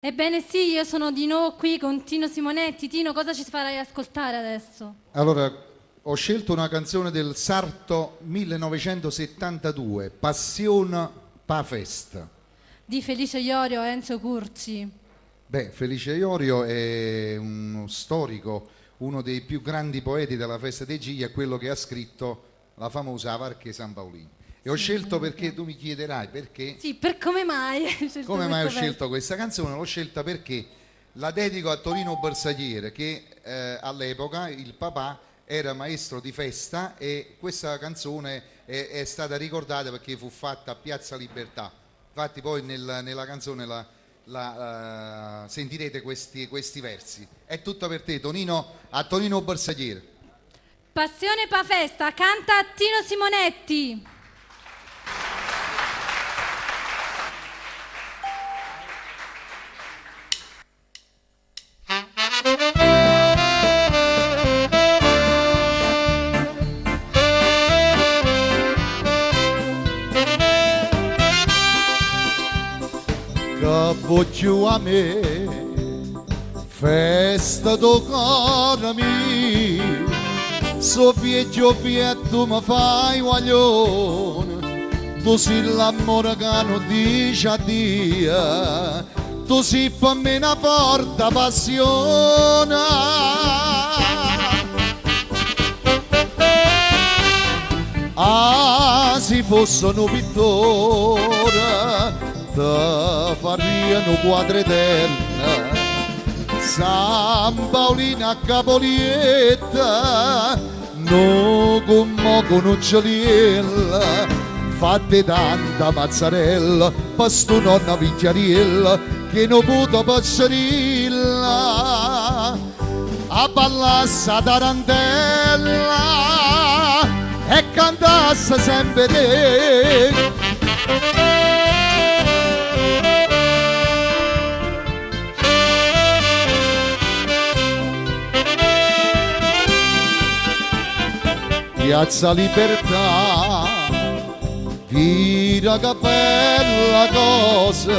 Ebbene sì, io sono di nuovo qui con Tino Simonetti. Tino, cosa ci farai ascoltare adesso? Allora, ho scelto una canzone del Sarto 1972, Passione pa festa. Di Felice Iorio e Enzo Curci. Beh, Felice Iorio è uno storico, uno dei più grandi poeti della festa dei Gigli, è quello che ha scritto la famosa Varche San Paolino. E ho scelto perché tu mi chiederai perché. Sì, per come mai hai scelto Come mai ho questo scelto questa canzone? L'ho scelta perché la dedico a Tonino Bersagliere, che all'epoca il papà era maestro di festa e questa canzone è stata ricordata perché fu fatta a Piazza Libertà. Infatti poi nella canzone sentirete questi versi. È tutto per te, Tonino, a Tonino Bersagliere. Passione pa festa, canta Tino Simonetti. Che voglio a me, festa do cuore mio, so vecchio tu mi fai guaglione, tu sei l'amore che non dice addio, tu sei per me una forte passione. Ah, se fosse un pittore te faria un quadro eterno, San Paolino a Capolietta, no come con uccelliella, fate tanta mazzarella, per sto nonna picchiariella, che non puto pascerilla, a ballassa tarantella, e cantasse sempre te. Piazza Libertà, vira che bella cosa,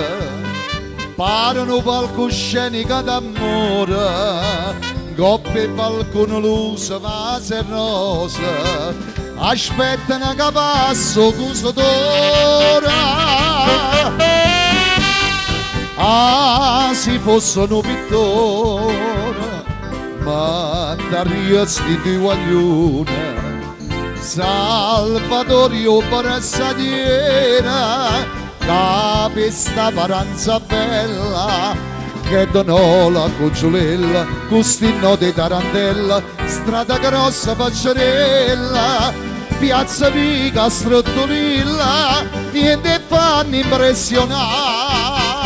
parano palcoscenica d'amore, coppe e balcone luce, vase e rosa, aspettano che passo questo d'ora. Ah, se fosse un pittore, ma daria sti due guaglione, Salvatorio Bersagliere, che sta paranza bella, che donò la cucciolella, custino di tarantella, strada grossa paccerella, piazza Vica strottolilla, niente fanno impressionare.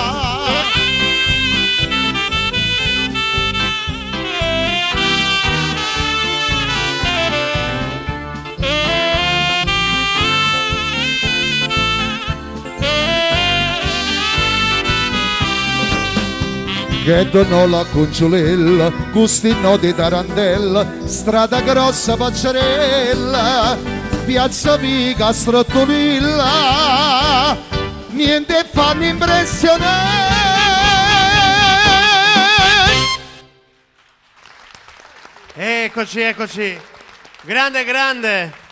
Che donò la cucciolella, custino di tarantella, strada grossa paccerella, piazza Vica strottolilla, niente fanno impressionare. Eccoci, eccoci. Grande, grande.